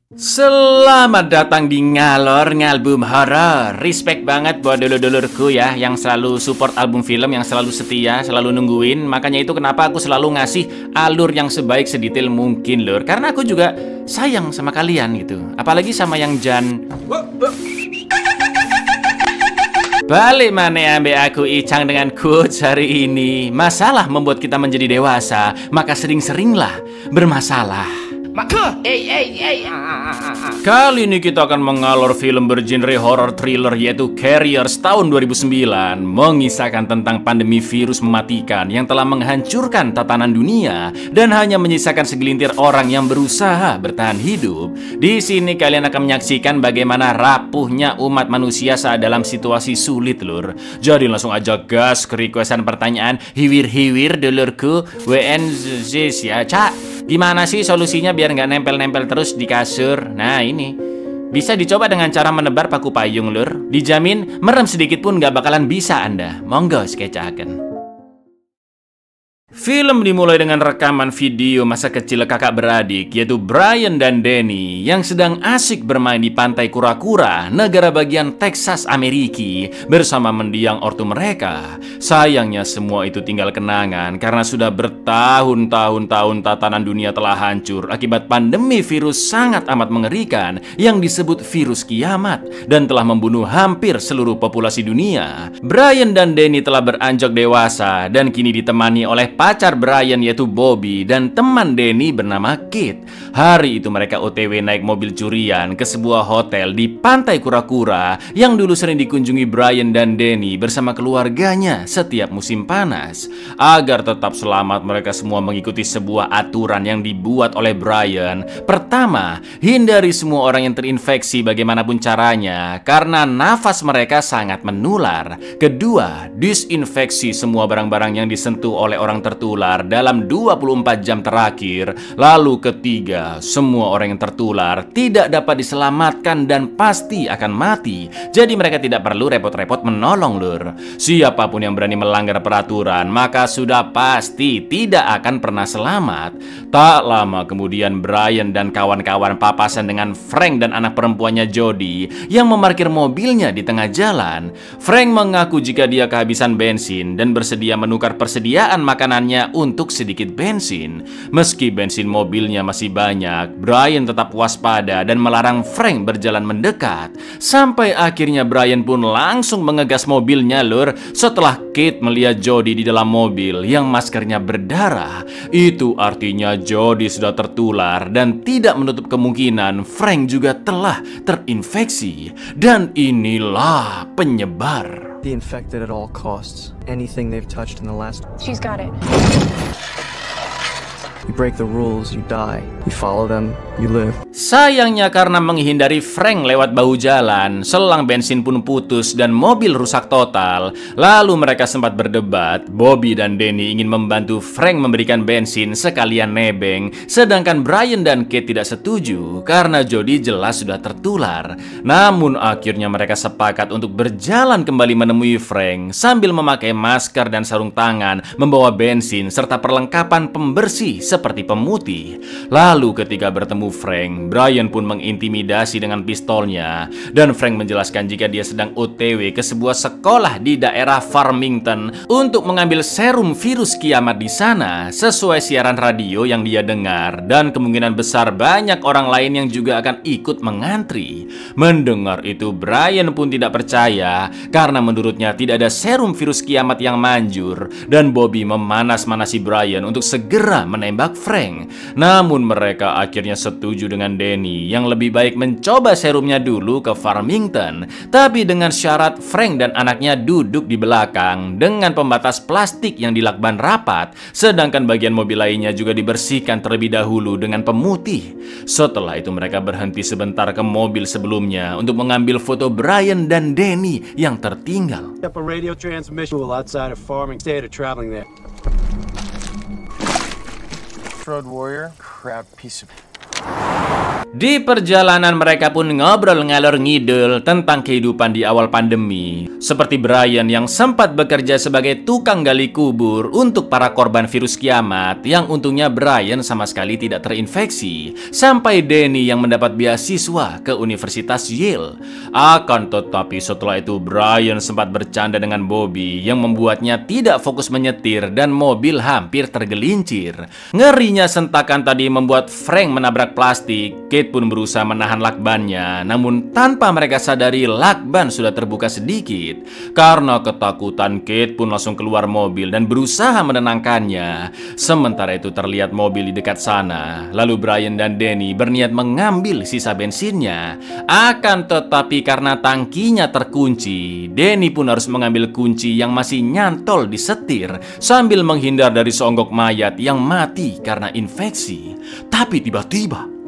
Selamat datang di Ngalor Ngalbum Horor. Respect banget buat dulur-dulurku ya, yang selalu support album film, yang selalu setia, selalu nungguin. Makanya itu kenapa aku selalu ngasih alur yang sebaik sedetail mungkin, lur. Karena aku juga sayang sama kalian gitu. Apalagi sama yang Jan. Balik mana ambil aku Icang dengan quotes hari ini. Masalah membuat kita menjadi dewasa, maka sering-seringlah bermasalah. Kali ini kita akan mengalor film bergenre horror thriller yaitu Carriers tahun 2009, mengisahkan tentang pandemi virus mematikan yang telah menghancurkan tatanan dunia dan hanya menyisakan segelintir orang yang berusaha bertahan hidup. Di sini kalian akan menyaksikan bagaimana rapuhnya umat manusia saat dalam situasi sulit, lur. Jadi langsung aja gas ke requestan pertanyaan hiwir-hiwir dulurku. WNZ ya, Cak. Gimana sih solusinya biar nggak nempel-nempel terus di kasur? Nah ini bisa dicoba dengan cara menebar paku payung, lur. Dijamin merem sedikit pun nggak bakalan bisa Anda. Monggo skecaken. Film dimulai dengan rekaman video masa kecil kakak beradik, yaitu Brian dan Danny, yang sedang asik bermain di pantai Kura-Kura, negara bagian Texas, Amerika, bersama mendiang ortu mereka. Sayangnya semua itu tinggal kenangan, karena sudah bertahun-tahun tatanan dunia telah hancur akibat pandemi virus sangat amat mengerikan yang disebut virus kiamat, dan telah membunuh hampir seluruh populasi dunia. Brian dan Danny telah beranjak dewasa, dan kini ditemani oleh pacar Brian yaitu Bobby dan teman Danny bernama Kate. Hari itu mereka OTW naik mobil curian ke sebuah hotel di pantai Kura-Kura yang dulu sering dikunjungi Brian dan Danny bersama keluarganya setiap musim panas. Agar tetap selamat, mereka semua mengikuti sebuah aturan yang dibuat oleh Brian. Pertama, hindari semua orang yang terinfeksi bagaimanapun caranya karena nafas mereka sangat menular. Kedua, disinfeksi semua barang-barang yang disentuh oleh orang tertular dalam 24 jam terakhir. Lalu ketiga, semua orang yang tertular tidak dapat diselamatkan dan pasti akan mati. Jadi mereka tidak perlu repot-repot menolong, lur. Siapapun yang berani melanggar peraturan maka sudah pasti tidak akan pernah selamat. Tak lama kemudian Brian dan kawan-kawan papasan dengan Frank dan anak perempuannya Jody yang memarkir mobilnya di tengah jalan. Frank mengaku jika dia kehabisan bensin dan bersedia menukar persediaan makanannya untuk sedikit bensin. Meski bensin mobilnya masih banyak, Brian tetap waspada dan melarang Frank berjalan mendekat. Sampai akhirnya Brian pun langsung mengegas mobilnya, lur, setelah Kate melihat Jody di dalam mobil yang maskernya berdarah. Itu artinya Jody sudah tertular dan tidak menutup kemungkinan Frank juga telah terinfeksi. Dan inilah penyebar. The infected at all costs. Anything they've touched in the last... She's got it. You break the rules, you die. You follow them, you live. Sayangnya karena menghindari Frank lewat bahu jalan, selang bensin pun putus dan mobil rusak total. Lalu mereka sempat berdebat. Bobby dan Danny ingin membantu Frank memberikan bensin sekalian nebeng, sedangkan Brian dan Kate tidak setuju karena Jody jelas sudah tertular. Namun akhirnya mereka sepakat untuk berjalan kembali menemui Frank sambil memakai masker dan sarung tangan, membawa bensin serta perlengkapan pembersih seperti pemutih. Lalu ketika bertemu Frank, Brian pun mengintimidasi dengan pistolnya, dan Frank menjelaskan jika dia sedang OTW ke sebuah sekolah di daerah Farmington untuk mengambil serum virus kiamat di sana sesuai siaran radio yang dia dengar, dan kemungkinan besar banyak orang lain yang juga akan ikut mengantri. Mendengar itu, Brian pun tidak percaya karena menurutnya tidak ada serum virus kiamat yang manjur, dan Bobby memanas-manasi Brian untuk segera menembak Frank. Namun mereka akhirnya setuju dengan Danny yang lebih baik mencoba serumnya dulu ke Farmington, tapi dengan syarat Frank dan anaknya duduk di belakang dengan pembatas plastik yang dilakban rapat, sedangkan bagian mobil lainnya juga dibersihkan terlebih dahulu dengan pemutih. Setelah itu mereka berhenti sebentar ke mobil sebelumnya untuk mengambil foto Brian dan Danny yang tertinggal. Up a radio transmission outside of Farming State of traveling there. Road warrior, crap piece of... Di perjalanan mereka pun ngobrol ngalor ngidul tentang kehidupan di awal pandemi. Seperti Brian yang sempat bekerja sebagai tukang gali kubur untuk para korban virus kiamat, yang untungnya Brian sama sekali tidak terinfeksi. Sampai Danny yang mendapat beasiswa ke Universitas Yale. Akan tetapi setelah itu Brian sempat bercanda dengan Bobby yang membuatnya tidak fokus menyetir dan mobil hampir tergelincir. Ngerinya sentakan tadi membuat Frank menabrak plastik. Kate pun berusaha menahan lakbannya, namun tanpa mereka sadari lakban sudah terbuka sedikit. Karena ketakutan, Kate pun langsung keluar mobil dan berusaha menenangkannya. Sementara itu terlihat mobil di dekat sana. Lalu Brian dan Danny berniat mengambil sisa bensinnya. Akan tetapi karena tangkinya terkunci, Danny pun harus mengambil kunci yang masih nyantol di setir sambil menghindar dari seonggok mayat yang mati karena infeksi. Tapi tiba-tiba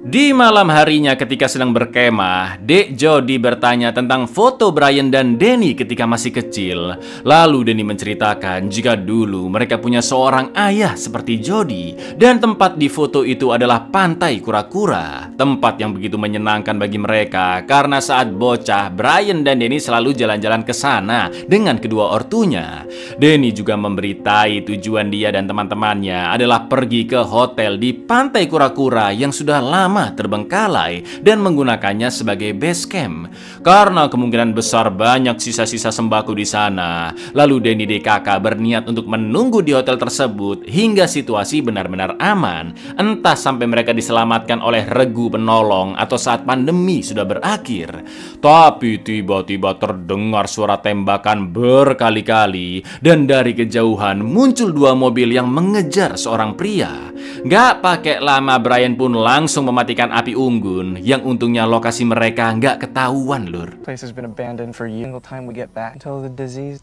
di malam harinya ketika sedang berkemah, Dek Jody bertanya tentang foto Brian dan Danny ketika masih kecil. Lalu Danny menceritakan jika dulu mereka punya seorang ayah seperti Jody, dan tempat di foto itu adalah Pantai Kura-Kura. Tempat yang begitu menyenangkan bagi mereka karena saat bocah, Brian dan Danny selalu jalan-jalan ke sana dengan kedua ortunya. Danny juga memberitahu tujuan dia dan teman-temannya adalah pergi ke hotel di Pantai Kura-Kura yang sudah lama terbengkalai dan menggunakannya sebagai base camp. Karena kemungkinan besar banyak sisa-sisa sembako di sana. Lalu Danny DKK berniat untuk menunggu di hotel tersebut hingga situasi benar-benar aman. Entah sampai mereka diselamatkan oleh regu penolong atau saat pandemi sudah berakhir. Tapi tiba-tiba terdengar suara tembakan berkali-kali dan dari kejauhan muncul dua mobil yang mengejar seorang pria. Gak pakai lama Brian pun langsung mematikan api unggun yang untungnya lokasi mereka nggak ketahuan, lur. Place has been abandoned for years. Single time we get back until the disease.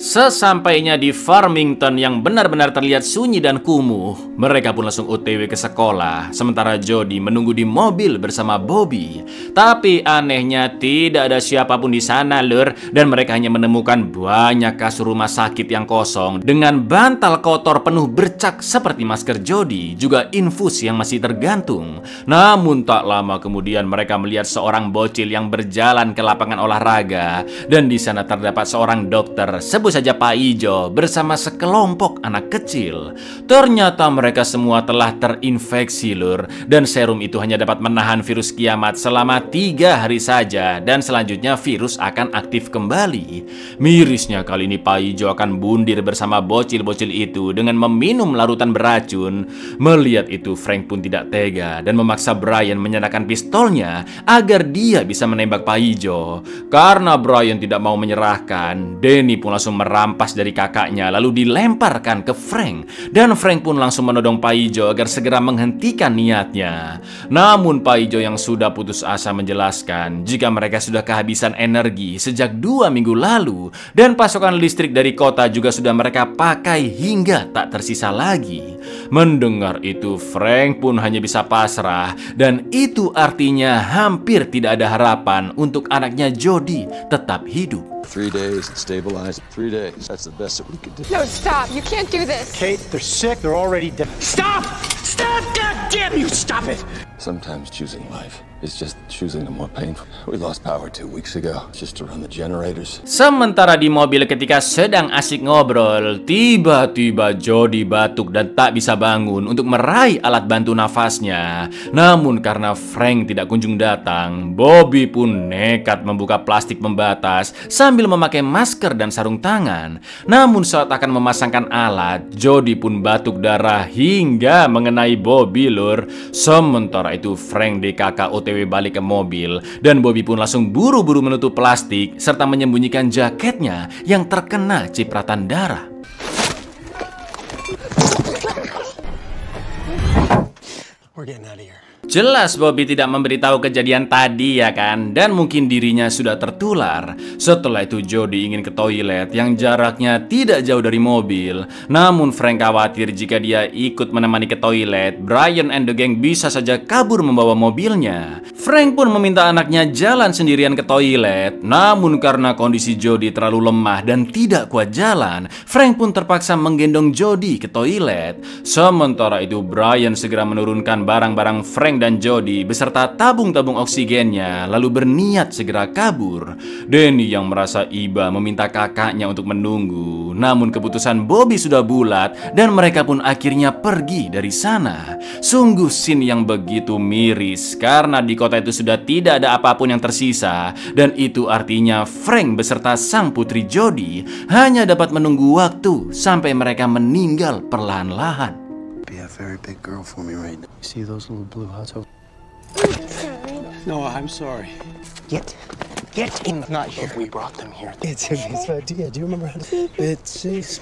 Sesampainya di Farmington yang benar-benar terlihat sunyi dan kumuh, mereka pun langsung OTW ke sekolah, sementara Jody menunggu di mobil bersama Bobby. Tapi anehnya tidak ada siapapun di sana, lur, dan mereka hanya menemukan banyak kasur rumah sakit yang kosong dengan bantal kotor penuh bercak seperti masker Jody, juga infus yang masih tergantung. Namun tak lama kemudian mereka melihat seorang bocil yang berjalan ke lapangan olahraga, dan di sana terdapat seorang dokter, sebut saja Pak Ijo, bersama sekelompok anak kecil. Ternyata mereka semua telah terinfeksi, lur, dan serum itu hanya dapat menahan virus kiamat selama 3 hari saja, dan selanjutnya virus akan aktif kembali. Mirisnya kali ini Pak Ijo akan bundir bersama bocil-bocil itu dengan meminum larutan beracun. Melihat itu Frank pun tidak tega dan memaksa Brian menyalakan pistolnya agar dia bisa menembak Pak Ijo. Karena Brian tidak mau menyerahkan, Danny pun langsung merampas dari kakaknya lalu dilemparkan ke Frank, dan Frank pun langsung menodong Pak Ijo agar segera menghentikan niatnya. Namun Pak Ijo yang sudah putus asa menjelaskan jika mereka sudah kehabisan energi sejak 2 minggu lalu dan pasokan listrik dari kota juga sudah mereka pakai hingga tak tersisa lagi. Mendengar itu Frank pun hanya bisa pasrah, dan itu artinya hampir tidak ada harapan untuk anaknya Jody tetap hidup. 3 days and stabilize. 3 days. That's the best that we could do. No, stop. You can't do this. Kate, they're sick. They're already dead. Stop! Stop! God damn you! Stop it! Sometimes choosing life is just choosing the more painful. We lost power 2 weeks ago just to run the generators. Sementara di mobil ketika sedang asik ngobrol, tiba-tiba Jody batuk dan tak bisa bangun untuk meraih alat bantu nafasnya. Namun karena Frank tidak kunjung datang, Bobby pun nekat membuka plastik pembatas sambil memakai masker dan sarung tangan. Namun saat akan memasangkan alat, Jody pun batuk darah hingga mengenai Bobby, lur. Sementara itu Frank DKK OTW balik ke mobil, dan Bobby pun langsung buru-buru menutup plastik serta menyembunyikan jaketnya yang terkena cipratan darah. We're getting out of here. Jelas Bobby tidak memberitahu kejadian tadi ya kan, dan mungkin dirinya sudah tertular. Setelah itu Jody ingin ke toilet yang jaraknya tidak jauh dari mobil. Namun Frank khawatir jika dia ikut menemani ke toilet, Brian and the gang bisa saja kabur membawa mobilnya. Frank pun meminta anaknya jalan sendirian ke toilet. Namun karena kondisi Jody terlalu lemah dan tidak kuat jalan, Frank pun terpaksa menggendong Jody ke toilet. Sementara itu Brian segera menurunkan barang-barang Frank dan Jody beserta tabung-tabung oksigennya, lalu berniat segera kabur. Danny yang merasa iba meminta kakaknya untuk menunggu. Namun keputusan Bobby sudah bulat dan mereka pun akhirnya pergi dari sana. Sungguh scene yang begitu miris karena di kota itu sudah tidak ada apapun yang tersisa, dan itu artinya Frank beserta sang putri Jody hanya dapat menunggu waktu sampai mereka meninggal perlahan-lahan. Be a very big girl for me right now. You see those little blue huts over? No, I'm sorry. Get in. Not here. We brought them here. It's a idea. Do you remember how to? It's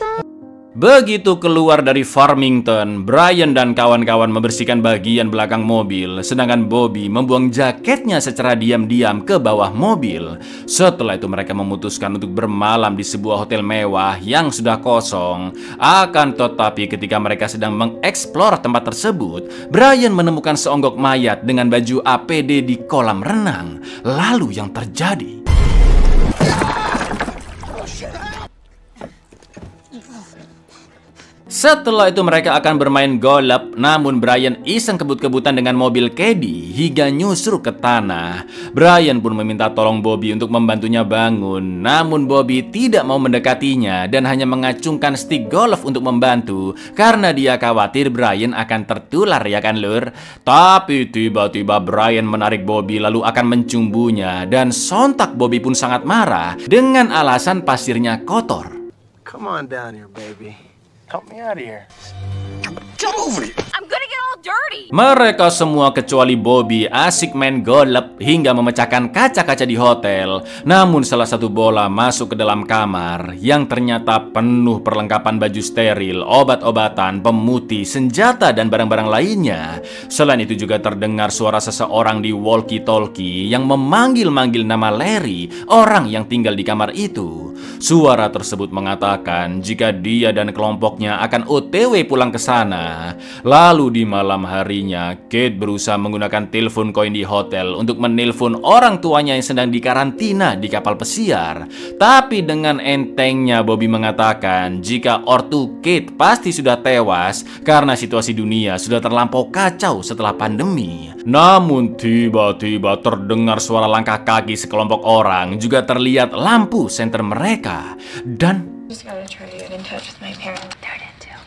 Begitu keluar dari Farmington, Brian dan kawan-kawan membersihkan bagian belakang mobil, sedangkan Bobby membuang jaketnya secara diam-diam ke bawah mobil. Setelah itu mereka memutuskan untuk bermalam di sebuah hotel mewah yang sudah kosong. Akan tetapi ketika mereka sedang mengeksplor tempat tersebut, Brian menemukan seonggok mayat dengan baju APD di kolam renang. Lalu yang terjadi? Setelah itu mereka akan bermain golf, namun Brian iseng kebut-kebutan dengan mobil caddy hingga nyusruk ke tanah. Brian pun meminta tolong Bobby untuk membantunya bangun, namun Bobby tidak mau mendekatinya dan hanya mengacungkan stick golf untuk membantu karena dia khawatir Brian akan tertular ya kan lur. Tapi tiba-tiba Brian menarik Bobby lalu akan mencumbunya dan sontak Bobby pun sangat marah dengan alasan pasirnya kotor. Come on down here, baby. Help me out of here. Get over here. I'm gonna get all dirty. Mereka semua kecuali Bobby asik main golf hingga memecahkan kaca-kaca di hotel. Namun salah satu bola masuk ke dalam kamar yang ternyata penuh perlengkapan baju steril, obat-obatan, pemutih, senjata, dan barang-barang lainnya. Selain itu juga terdengar suara seseorang di walkie-talkie yang memanggil-manggil nama Larry, orang yang tinggal di kamar itu. Suara tersebut mengatakan jika dia dan kelompoknya akan OTW pulang ke sana. Lalu di malam harinya, Kate berusaha menggunakan telepon koin di hotel untuk menelpon orang tuanya yang sedang dikarantina di kapal pesiar. Tapi dengan entengnya Bobby mengatakan jika ortu Kate pasti sudah tewas karena situasi dunia sudah terlampau kacau setelah pandemi. Namun tiba-tiba terdengar suara langkah kaki sekelompok orang, juga terlihat lampu senter mereka. Dan Just gotta try to get in touch with my parents. They're dead too.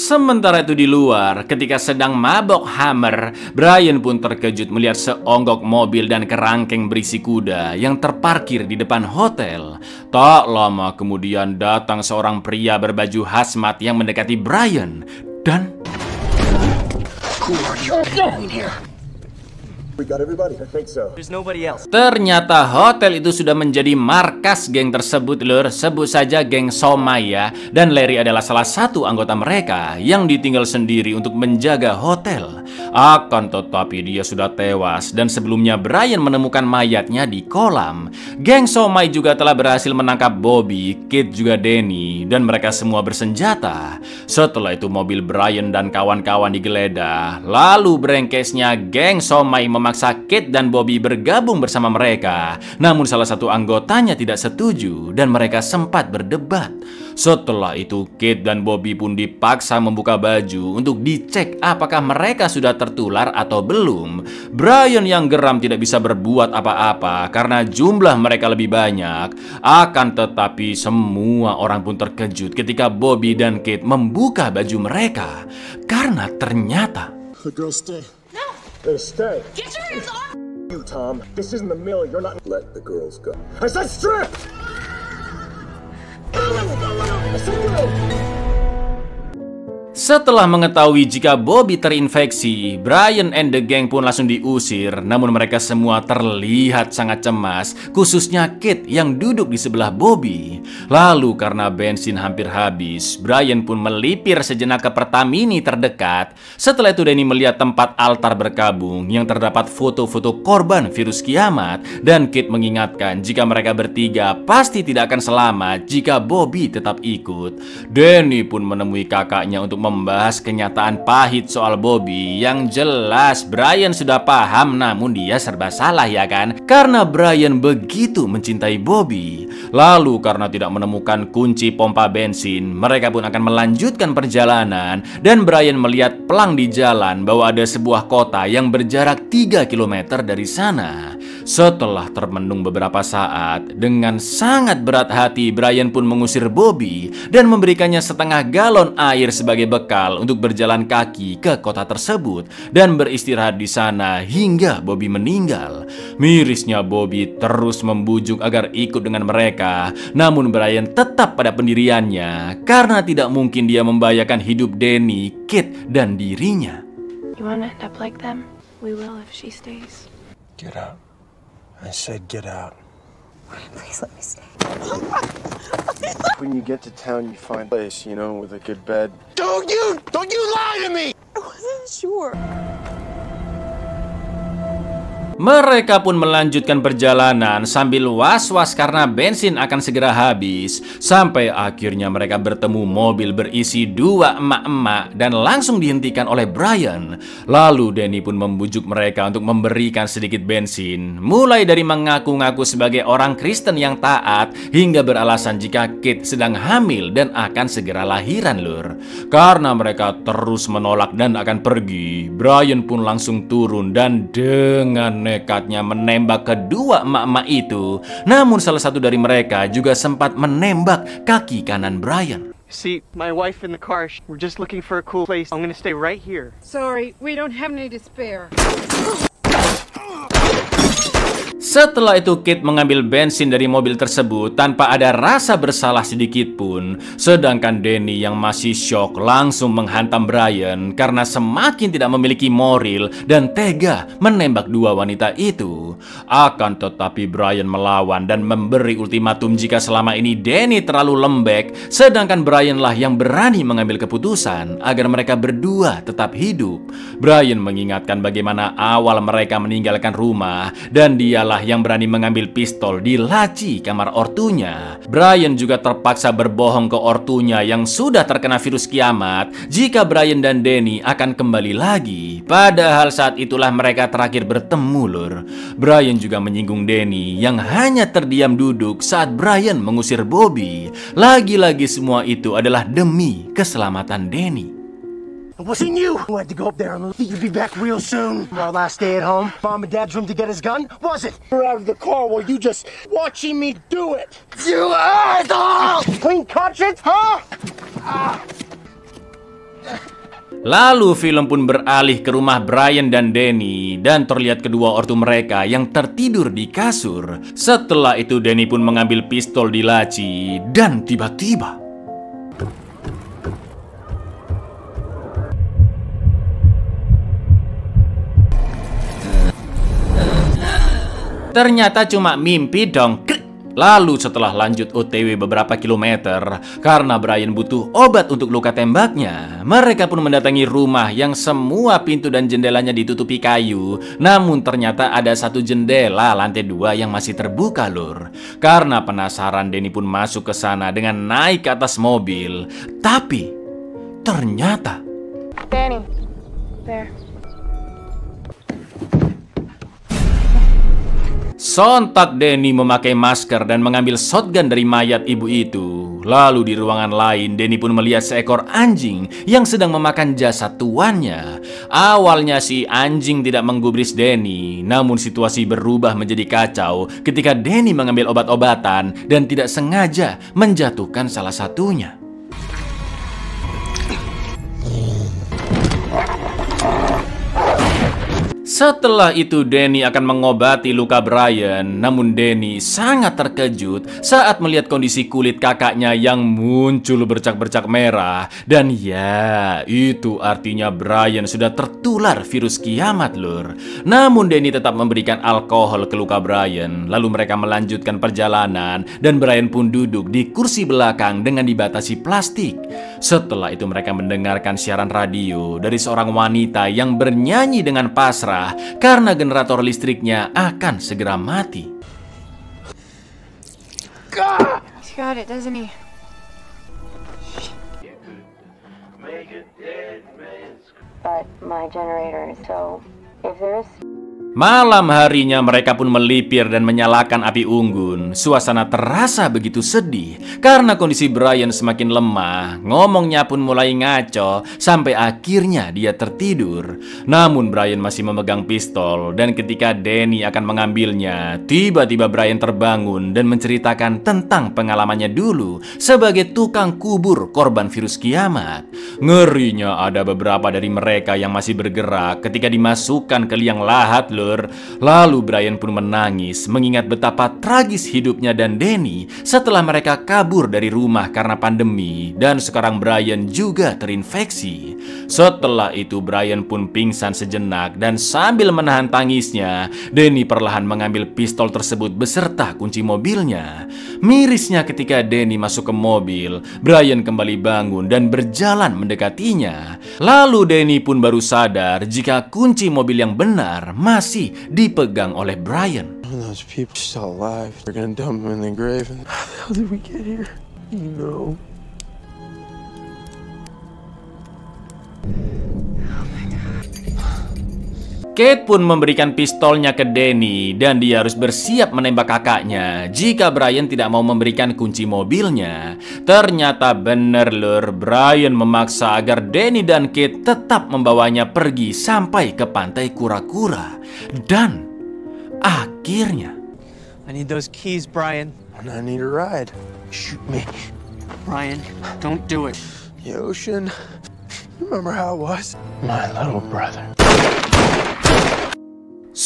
sementara itu di luar, ketika sedang mabok Hammer, Brian pun terkejut melihat seonggok mobil dan kerangkeng berisi kuda yang terparkir di depan hotel. Tak lama kemudian datang seorang pria berbaju hazmat yang mendekati Brian dan We got everybody. I think so. There's nobody else. ternyata hotel itu sudah menjadi markas geng tersebut lur. Sebut saja geng Somai ya. Dan Larry adalah salah satu anggota mereka yang ditinggal sendiri untuk menjaga hotel. Akan tetapi dia sudah tewas dan sebelumnya Brian menemukan mayatnya di kolam. Geng Somai juga telah berhasil menangkap Bobby, Kate juga Danny, dan mereka semua bersenjata. Setelah itu mobil Brian dan kawan-kawan digeledah. Lalu brengkesnya geng Somai memaksa Kate dan Bobby bergabung bersama mereka. Namun salah satu anggotanya tidak setuju dan mereka sempat berdebat. Setelah itu Kate dan Bobby pun dipaksa membuka baju untuk dicek apakah mereka sudah tertular atau belum. Brian yang geram tidak bisa berbuat apa-apa karena jumlah mereka lebih banyak. Akan tetapi semua orang pun terkejut ketika Bobby dan Kate membuka baju mereka. Karena ternyata The girls stay. No. They stay. Get your hands off! You, Tom. This isn't the mill. You're not. Let the girls go. I said strip! I said go! Setelah mengetahui jika Bobby terinfeksi, Brian and the gang pun langsung diusir. Namun mereka semua terlihat sangat cemas, khususnya Kate yang duduk di sebelah Bobby. Lalu karena bensin hampir habis, Brian pun melipir sejenak ke Pertamini terdekat. Setelah itu Danny melihat tempat altar berkabung yang terdapat foto-foto korban virus kiamat. Dan Kate mengingatkan jika mereka bertiga pasti tidak akan selamat jika Bobby tetap ikut. Danny pun menemui kakaknya untuk membahas kenyataan pahit soal Bobby. Yang jelas Brian sudah paham, namun dia serba salah ya kan, karena Brian begitu mencintai Bobby. Lalu karena tidak menemukan kunci pompa bensin, mereka pun akan melanjutkan perjalanan. Dan Brian melihat pelang di jalan bahwa ada sebuah kota yang berjarak 3 km dari sana. Setelah termenung beberapa saat, dengan sangat berat hati Brian pun mengusir Bobby dan memberikannya setengah galon air sebagai bekal untuk berjalan kaki ke kota tersebut dan beristirahat di sana hingga Bobby meninggal. Mirisnya Bobby terus membujuk agar ikut dengan mereka, namun Brian tetap pada pendiriannya karena tidak mungkin dia membahayakan hidup Danny, Kate, dan dirinya. You wanna end up like them? We will if she stays. Get out. I said get out. Please let me stay. When you get to town, you find a place, you know, with a good bed. Don't you lie to me! I wasn't sure. Mereka pun melanjutkan perjalanan sambil was-was karena bensin akan segera habis. Sampai akhirnya mereka bertemu mobil berisi 2 emak-emak dan langsung dihentikan oleh Brian. Lalu Danny pun membujuk mereka untuk memberikan sedikit bensin. Mulai dari mengaku-ngaku sebagai orang Kristen yang taat hingga beralasan jika Kate sedang hamil dan akan segera lahiran lur. Karena mereka terus menolak dan akan pergi, Brian pun langsung turun dan dengan nekatnya menembak kedua emak-emak itu. Namun salah satu dari mereka juga sempat menembak kaki kanan Brian. See, my wife in the car, we're just looking for a cool place. I'm gonna stay right here. Sorry, we don't have any to spare. Setelah itu Kate mengambil bensin dari mobil tersebut tanpa ada rasa bersalah sedikit pun. Sedangkan Danny yang masih syok langsung menghantam Brian karena semakin tidak memiliki moral dan tega menembak dua wanita itu. Akan tetapi Brian melawan dan memberi ultimatum jika selama ini Danny terlalu lembek, sedangkan Brian lah yang berani mengambil keputusan agar mereka berdua tetap hidup. Brian mengingatkan bagaimana awal mereka meninggalkan rumah dan dialah yang berani mengambil pistol di laci kamar ortunya. Brian juga terpaksa berbohong ke ortunya yang sudah terkena virus kiamat jika Brian dan Danny akan kembali lagi. Padahal saat itulah mereka terakhir bertemu lur. Brian juga menyinggung Danny yang hanya terdiam duduk saat Brian mengusir Bobby. Lagi-lagi semua itu adalah demi keselamatan Danny. It wasn't you who had to go up there. Think you'd be back real soon. Our last day at home, Mom and Dad's room to get his gun, was it? You're out of the car while you just watching me do it. You asshole! Clean conscience, huh? Lalu film pun beralih ke rumah Brian dan Danny dan terlihat kedua ortu mereka yang tertidur di kasur. Setelah itu Danny pun mengambil pistol di laci dan tiba-tiba ternyata cuma mimpi dong. Lalu setelah lanjut OTW beberapa kilometer, karena Brian butuh obat untuk luka tembaknya, mereka pun mendatangi rumah yang semua pintu dan jendelanya ditutupi kayu. Namun ternyata ada satu jendela lantai 2 yang masih terbuka lur. Karena penasaran, Danny pun masuk ke sana dengan naik ke atas mobil. Tapi ternyata Danny, there. sontak Danny memakai masker dan mengambil shotgun dari mayat ibu itu. Lalu di ruangan lain, Danny pun melihat seekor anjing yang sedang memakan jasad tuannya. Awalnya si anjing tidak menggubris Danny, namun situasi berubah menjadi kacau ketika Danny mengambil obat-obatan dan tidak sengaja menjatuhkan salah satunya. Setelah itu Danny akan mengobati luka Brian. Namun Danny sangat terkejut saat melihat kondisi kulit kakaknya yang muncul bercak-bercak merah. Dan ya, itu artinya Brian sudah tertular virus kiamat, lur. Namun Danny tetap memberikan alkohol ke luka Brian. Lalu mereka melanjutkan perjalanan dan Brian pun duduk di kursi belakang dengan dibatasi plastik. Setelah itu mereka mendengarkan siaran radio dari seorang wanita yang bernyanyi dengan pasrah karena generator listriknya akan segera mati. He's got it, doesn't he? But my generator, so if there's... Malam harinya mereka pun melipir dan menyalakan api unggun. Suasana terasa begitu sedih karena kondisi Brian semakin lemah. Ngomongnya pun mulai ngaco sampai akhirnya dia tertidur. Namun Brian masih memegang pistol dan ketika Danny akan mengambilnya, tiba-tiba Brian terbangun dan menceritakan tentang pengalamannya dulu sebagai tukang kubur korban virus kiamat. Ngerinya ada beberapa dari mereka yang masih bergerak ketika dimasukkan ke liang lahat, lur. Lalu Brian pun menangis mengingat betapa tragis hidupnya dan Danny setelah mereka kabur dari rumah karena pandemi. Dan sekarang Brian juga terinfeksi. Setelah itu Brian pun pingsan sejenak dan sambil menahan tangisnya, Danny perlahan mengambil pistol tersebut beserta kunci mobilnya. Mirisnya ketika Danny masuk ke mobil, Brian kembali bangun dan berjalan mendekatinya. Lalu Danny pun baru sadar jika kunci mobil yang benar masih dipegang oleh Brian. Those people still alive. They're gonna dump them in the grave. And how the hell did we get here? You know. Kate pun memberikan pistolnya ke Danny dan dia harus bersiap menembak kakaknya jika Brian tidak mau memberikan kunci mobilnya. Ternyata bener, lur, Brian memaksa agar Danny dan Kate tetap membawanya pergi sampai ke pantai kura-kura. Dan akhirnya, I need those keys, Brian. And I need a ride. Shoot me. Brian, don't do it. Ocean, remember how it was? My little brother.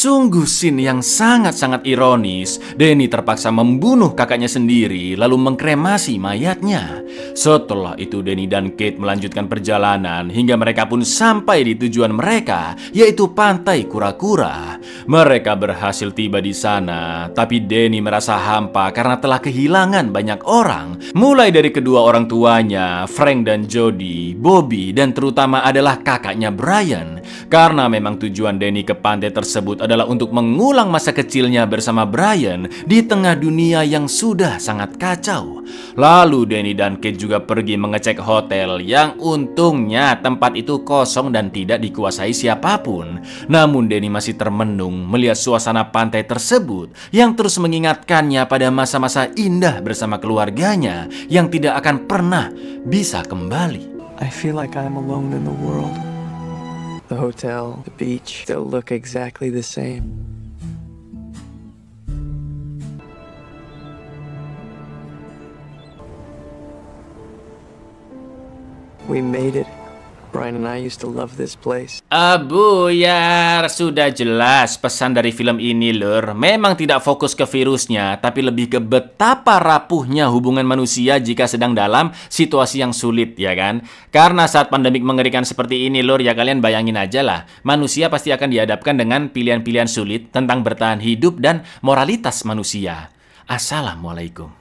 sungguh scene yang sangat-sangat ironis. Danny terpaksa membunuh kakaknya sendiri lalu mengkremasi mayatnya. Setelah itu Danny dan Kate melanjutkan perjalanan hingga mereka pun sampai di tujuan mereka, yaitu pantai kura-kura. Mereka berhasil tiba di sana, tapi Danny merasa hampa karena telah kehilangan banyak orang, mulai dari kedua orang tuanya, Frank dan Jody, Bobby, dan terutama adalah kakaknya Brian. Karena memang tujuan Danny ke pantai tersebut adalah untuk mengulang masa kecilnya bersama Brian di tengah dunia yang sudah sangat kacau. Lalu Danny dan Kate juga pergi mengecek hotel yang untungnya tempat itu kosong dan tidak dikuasai siapapun. Namun Danny masih termenung melihat suasana pantai tersebut yang terus mengingatkannya pada masa-masa indah bersama keluarganya yang tidak akan pernah bisa kembali. I feel like I'm alone in the world. The hotel, the beach, still look exactly the same. We made it. Brian and I used to love this place. Buyar, sudah jelas pesan dari film ini, lur. Memang tidak fokus ke virusnya, tapi lebih ke betapa rapuhnya hubungan manusia jika sedang dalam situasi yang sulit, ya kan? Karena saat pandemik mengerikan seperti ini, lur, ya kalian bayangin aja lah. Manusia pasti akan dihadapkan dengan pilihan-pilihan sulit tentang bertahan hidup dan moralitas manusia. Assalamualaikum.